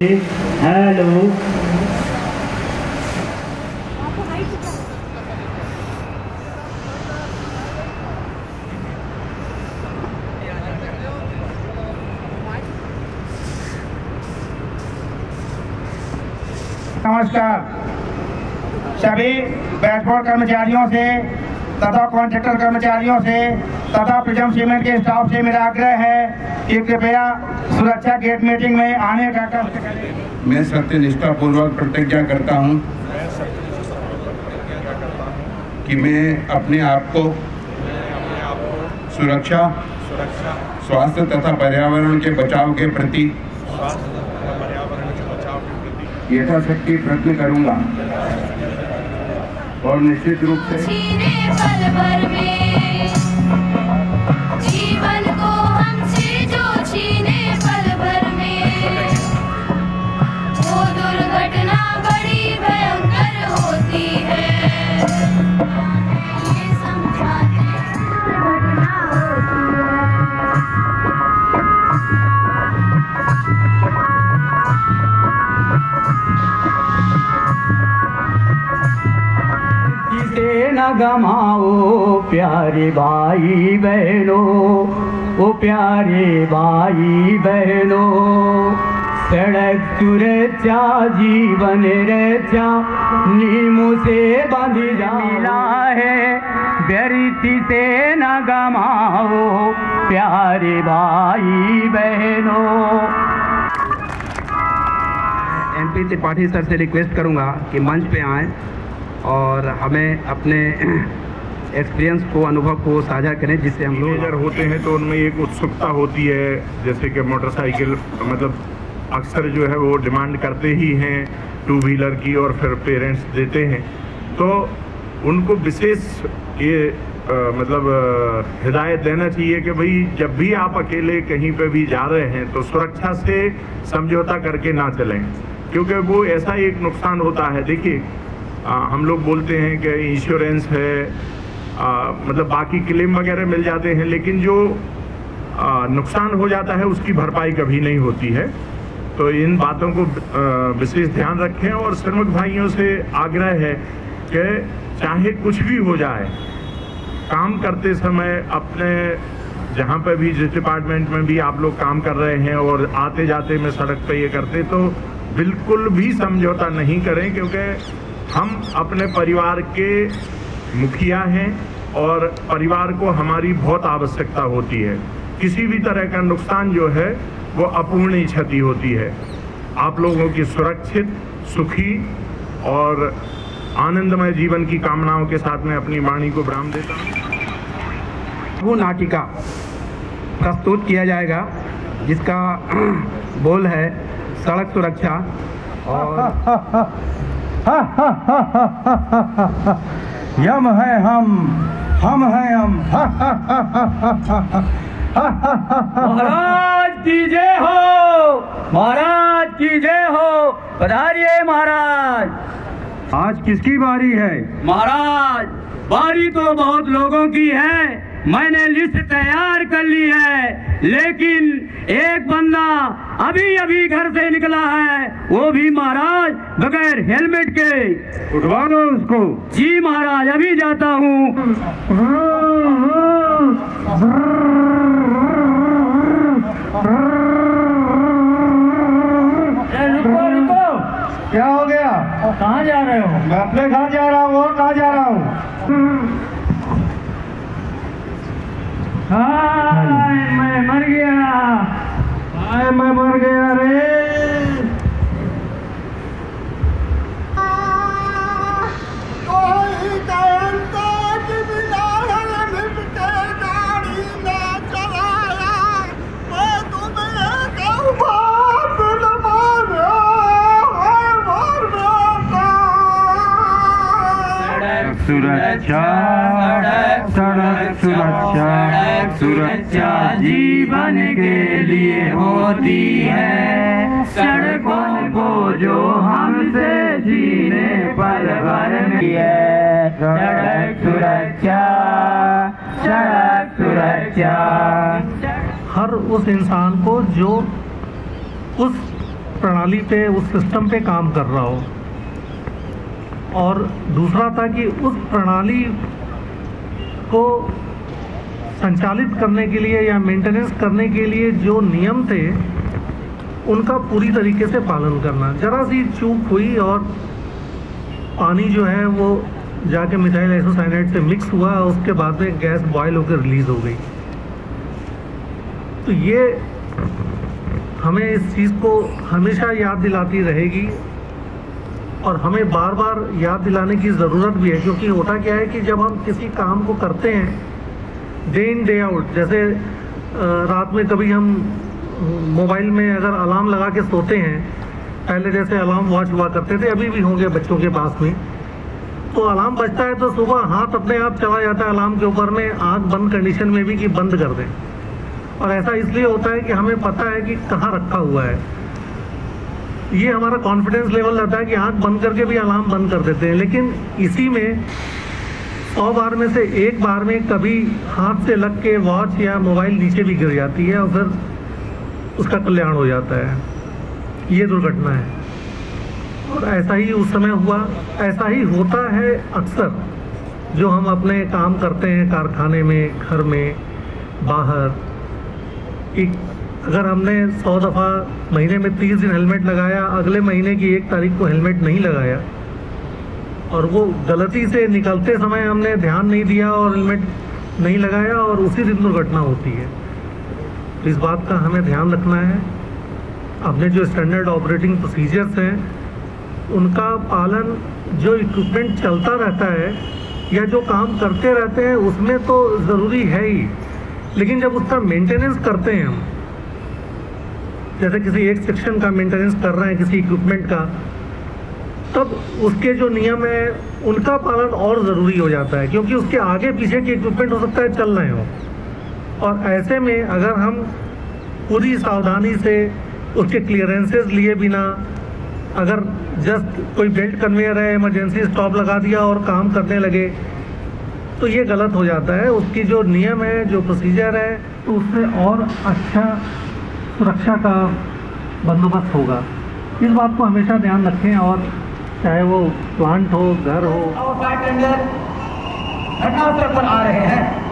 Hello नमस्कार। सभी बैचबोर्ड कर्मचारियों से तथा कॉन्ट्रैक्टर कर्मचारियों से तथा प्रिज्म सीमेंट के स्टाफ से मेरा आग्रह है कि कृपया सुरक्षा गेट मीटिंग में आने का कष्ट करें। मैं सत्यनिष्ठा पूर्वक प्रतिज्ञा करता हूं कि मैं अपने आप को सुरक्षा, स्वास्थ्य तथा पर्यावरण के बचाव के प्रति यथाशक्ति प्रयत्न करूंगा और निश्चित रूप से पल भर में जीवन को हमसे जो छीने पल भर में, वो दुर्घटना बड़ी भयंकर होती है। ये समझाते दुर्घटना जिसे न गमाओ प्यारे भाई बहनों, ओ प्यारे भाई बहनों। सड़क सुरक्षा जीवन रक्षा नीमों से बांधी मिला है, व्यर्थ से न गमाओ प्यारे भाई बहनों। एमपी त्रिपाठी सर से रिक्वेस्ट करूंगा कि मंच पे आएं और हमें अपने एक्सपीरियंस को, अनुभव को साझा करें, जिससे हम लोग होते हैं तो उनमें एक उत्सुकता होती है। जैसे कि मोटरसाइकिल मतलब अक्सर जो है वो डिमांड करते ही हैं टू व्हीलर की, और फिर पेरेंट्स देते हैं, तो उनको विशेष ये हिदायत देना चाहिए कि भाई जब भी आप अकेले कहीं पे भी जा रहे हैं तो सुरक्षा से समझौता करके ना चलें, क्योंकि वो ऐसा एक नुकसान होता है। देखिए हम लोग बोलते हैं कि इंश्योरेंस है, मतलब बाकी क्लेम वगैरह मिल जाते हैं, लेकिन जो नुकसान हो जाता है उसकी भरपाई कभी नहीं होती है। तो इन बातों को विशेष ध्यान रखें। और श्रमिक भाइयों से आग्रह है कि चाहे कुछ भी हो जाए, काम करते समय अपने जहाँ पे भी, जिस डिपार्टमेंट में भी आप लोग काम कर रहे हैं और आते जाते में सड़क पे ये करते, तो बिल्कुल भी समझौता नहीं करें, क्योंकि हम अपने परिवार के मुखिया हैं और परिवार को हमारी बहुत आवश्यकता होती है। किसी भी तरह का नुकसान जो है वो अपूर्णीय क्षति होती है। आप लोगों की सुरक्षित, सुखी और आनंदमय जीवन की कामनाओं के साथ मैं अपनी वाणी को विराम देता हूँ। वो नाटिका प्रस्तुत किया जाएगा जिसका बोल है सड़क सुरक्षा। और यम है हम हैं हम। महाराज की जय हो, महाराज की जय हो। पधारिए महाराज। आज किसकी बारी है? महाराज बारी तो बहुत लोगों की है, मैंने लिस्ट तैयार कर ली है, लेकिन एक बंदा अभी अभी घर से निकला है, वो भी महाराज बगैर हेलमेट के। उठवा लो उसको। जी महाराज, अभी जाता हूँ। रुको, क्या हो गया? कहाँ जा रहे हो? मैं अपने घर जा रहा हूँ। और कहाँ जा रहा हूँ? मैं मर गया। मैं मर गया रे। सुरक्षा, सड़क सुरक्षा, सुरक्षा जीवन के लिए होती है। सड़कों को जो हमसे जीने पल भर में है। सड़क सुरक्षा, सड़क सुरक्षा। हर उस इंसान को जो उस प्रणाली पे, उस सिस्टम पे काम कर रहा हो, और दूसरा था कि उस प्रणाली को संचालित करने के लिए या मेंटेनेंस करने के लिए जो नियम थे उनका पूरी तरीके से पालन करना। जरा सी चूक हुई और पानी जो है वो जाके मिथाइल आइसोसाइनेट से मिक्स हुआ, उसके बाद में गैस बॉयल होकर रिलीज हो गई। तो ये हमें इस चीज़ को हमेशा याद दिलाती रहेगी और हमें बार बार याद दिलाने की ज़रूरत भी है, क्योंकि होता क्या है कि जब हम किसी काम को करते हैं डे इन डे आउट, जैसे रात में कभी हम मोबाइल में अगर अलार्म लगा के सोते हैं, पहले जैसे अलार्म वॉच हुआ करते थे, अभी भी होंगे बच्चों के पास में, तो अलार्म बजता है तो सुबह हाथ अपने आप चला जाता है अलार्म के ऊपर में, आँख बंद कंडीशन में भी कि बंद कर दें। और ऐसा इसलिए होता है कि हमें पता है कि कहाँ रखा हुआ है। ये हमारा कॉन्फिडेंस लेवल रहता है कि आँख बंद करके भी अलार्म बंद कर देते हैं, लेकिन इसी में 100 बार में से एक बार में कभी हाथ से लग के वॉच या मोबाइल नीचे भी गिर जाती है और फिर उसका कल्याण हो जाता है। ये दुर्घटना है और ऐसा ही उस समय हुआ। ऐसा ही होता है अक्सर जो हम अपने काम करते हैं कारखाने में, घर में, बाहर। कि अगर हमने 100 दफ़ा महीने में 30 दिन हेलमेट लगाया, अगले महीने की 1 तारीख को हेलमेट नहीं लगाया और वो गलती से निकलते समय हमने ध्यान नहीं दिया और हेलमेट नहीं लगाया और उसी दिन दुर्घटना होती है। तो इस बात का हमें ध्यान रखना है। अपने जो स्टैंडर्ड ऑपरेटिंग प्रोसीजर्स हैं उनका पालन, जो इक्विपमेंट चलता रहता है या जो काम करते रहते हैं उसमें तो ज़रूरी है ही, लेकिन जब उसका मेंटेनेंस करते हैं हम, जैसे किसी एक सेक्शन का मेंटेनेंस कर रहे हैं किसी इक्विपमेंट का, तब उसके जो नियम है उनका पालन और ज़रूरी हो जाता है, क्योंकि उसके आगे पीछे के इक्विपमेंट हो सकता है चल रहे हो। और ऐसे में अगर हम पूरी सावधानी से उसके क्लियरेंसेस लिए बिना, अगर जस्ट कोई बेल्ट कन्वेयर है, इमरजेंसी स्टॉप लगा दिया और काम करने लगे, तो ये गलत हो जाता है। उसकी जो नियम है, जो प्रोसीजर है, तो उससे और अच्छा सुरक्षा का बंदोबस्त होगा। इस बात को हमेशा ध्यान रखें, और चाहे वो प्लांट हो, घर हो। घटनास्थल पर आ रहे हैं।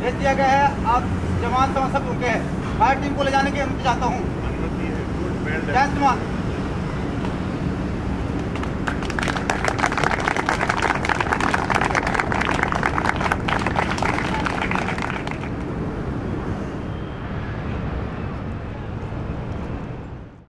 भेज दिया गया है। आप जवान समझ सब रुके हैं। फायर टीम को ले जाने की अनुमति चाहता हूँ। जय जवान।